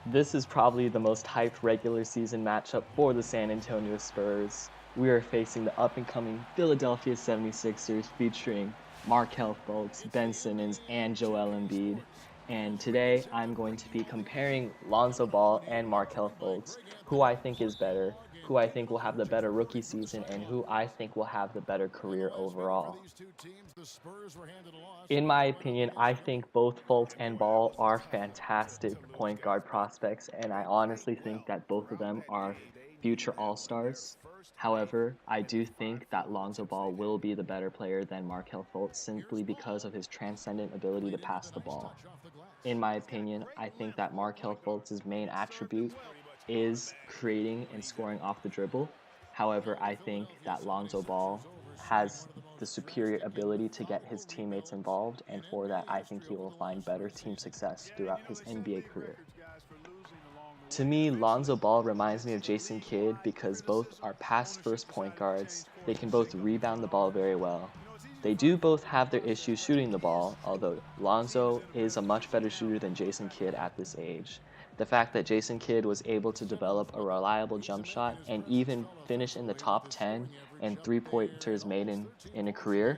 This is probably the most hyped regular season matchup for the San Antonio Spurs. We are facing the up-and-coming Philadelphia 76ers featuring Markelle Fultz, Ben Simmons, and Joel Embiid. And today I'm going to be comparing Lonzo Ball and Markelle Fultz, who I think is better, who I think will have the better rookie season, and who I think will have the better career overall. In my opinion, I think both Fultz and Ball are fantastic point guard prospects, and I honestly think that both of them are future All-Stars. However, I do think that Lonzo Ball will be the better player than Markelle Fultz simply because of his transcendent ability to pass the ball. In my opinion, I think that Markelle Fultz's main attribute is creating and scoring off the dribble. However, I think that Lonzo Ball has the superior ability to get his teammates involved, and for that, I think he will find better team success throughout his NBA career. To me, Lonzo Ball reminds me of Jason Kidd because both are pass-first point guards. They can both rebound the ball very well. They do both have their issues shooting the ball, although Lonzo is a much better shooter than Jason Kidd at this age. The fact that Jason Kidd was able to develop a reliable jump shot and even finish in the top 10 and three-pointers made in a career,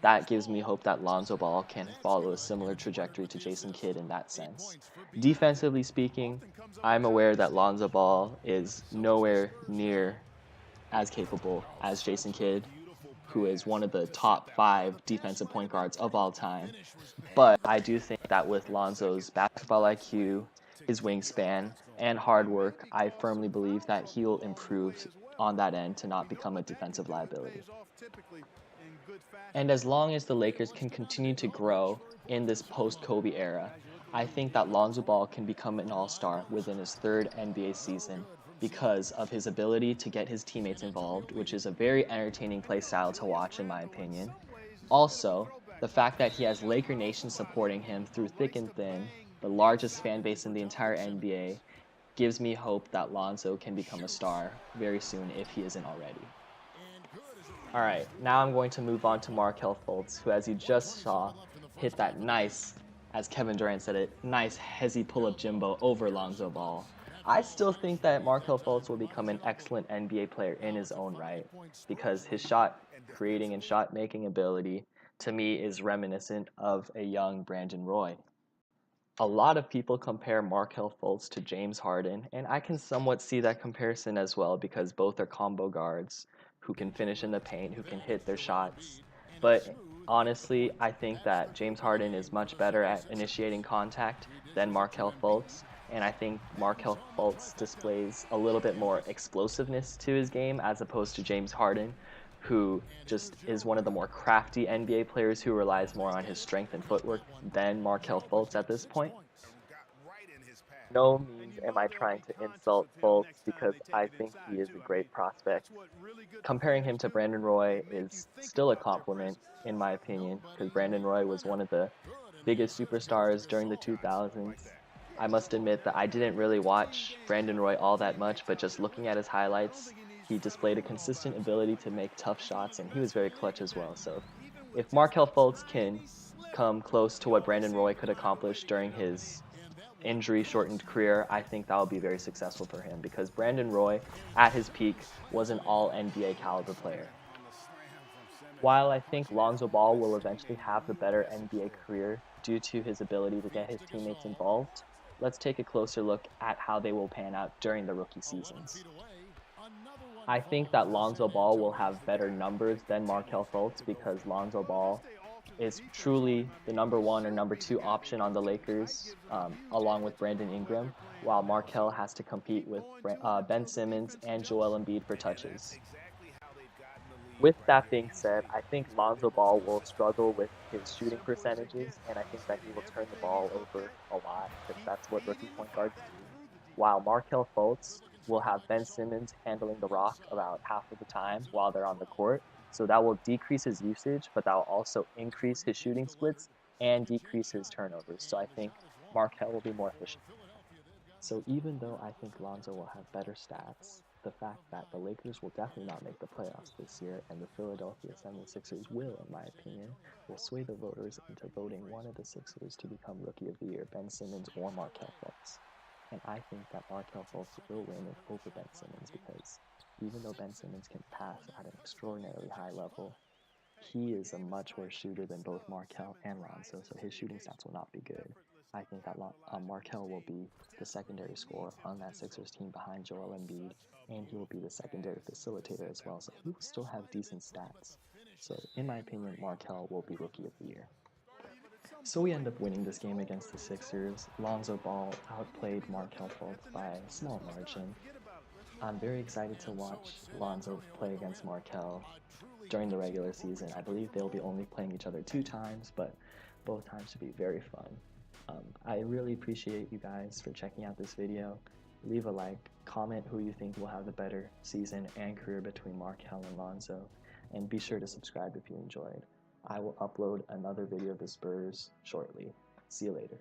that gives me hope that Lonzo Ball can follow a similar trajectory to Jason Kidd in that sense. Defensively speaking, I'm aware that Lonzo Ball is nowhere near as capable as Jason Kidd, who is one of the top 5 defensive point guards of all time. But I do think that with Lonzo's basketball IQ, his wingspan, and hard work, I firmly believe that he'll improve on that end to not become a defensive liability. And as long as the Lakers can continue to grow in this post-Kobe era, I think that Lonzo Ball can become an all-star within his third NBA season because of his ability to get his teammates involved, which is a very entertaining play style to watch in my opinion. Also, the fact that he has Laker Nation supporting him through thick and thin, the largest fan base in the entire NBA, gives me hope that Lonzo can become a star very soon if he isn't already. Alright, now I'm going to move on to Markelle Fultz, who, as you just saw, hit that nice, as Kevin Durant said it, nice hezzy pull-up Jimbo over Lonzo Ball. I still think that Markelle Fultz will become an excellent NBA player in his own right, because his shot creating and shot making ability, to me, is reminiscent of a young Brandon Roy. A lot of people compare Markelle Fultz to James Harden, and I can somewhat see that comparison as well because both are combo guards who can finish in the paint, who can hit their shots. But honestly, I think that James Harden is much better at initiating contact than Markelle Fultz, and I think Markelle Fultz displays a little bit more explosiveness to his game as opposed to James Harden, who just is one of the more crafty NBA players who relies more on his strength and footwork than Markelle Fultz at this point. No means am I trying to insult Fultz because I think he is a great prospect. Comparing him to Brandon Roy is still a compliment, in my opinion, because Brandon Roy was one of the biggest superstars during the 2000s. I must admit that I didn't really watch Brandon Roy all that much, but just looking at his highlights, he displayed a consistent ability to make tough shots, and he was very clutch as well. So if Markelle Fultz can come close to what Brandon Roy could accomplish during his injury-shortened career, I think that will be very successful for him because Brandon Roy, at his peak, was an all-NBA caliber player. While I think Lonzo Ball will eventually have the better NBA career due to his ability to get his teammates involved, let's take a closer look at how they will pan out during the rookie seasons. I think that Lonzo Ball will have better numbers than Markelle Fultz because Lonzo Ball is truly the number 1 or number 2 option on the Lakers, along with Brandon Ingram, while Markelle has to compete with Ben Simmons and Joel Embiid for touches. With that being said, I think Lonzo Ball will struggle with his shooting percentages, and I think that he will turn the ball over a lot because that's what rookie point guards do. While Markelle Fultz will have Ben Simmons handling the rock about half of the time while they're on the court, so that will decrease his usage, but that will also increase his shooting splits and decrease his turnovers. So I think Markelle will be more efficient. So even though I think Lonzo will have better stats, the fact that the Lakers will definitely not make the playoffs this year and the Philadelphia 76ers will, in my opinion, will sway the voters into voting one of the Sixers to become Rookie of the Year, Ben Simmons or Markelle Fultz. And I think that Markelle Fultz will win it over Ben Simmons because even though Ben Simmons can pass at an extraordinarily high level, he is a much worse shooter than both Markelle and Lonzo, so his shooting stats will not be good. I think that Markelle will be the secondary scorer on that Sixers team behind Joel Embiid, and he will be the secondary facilitator as well, so he will still have decent stats. So, in my opinion, Markelle will be Rookie of the Year. So we end up winning this game against the Sixers. Lonzo Ball outplayed Markelle Fultz by a small margin. I'm very excited to watch Lonzo play against Markelle during the regular season. I believe they'll be only playing each other 2 times, but both times should be very fun. I really appreciate you guys for checking out this video. Leave a like, comment who you think will have the better season and career between Markelle and Lonzo, and be sure to subscribe if you enjoyed. I will upload another video of the Spurs shortly. See you later.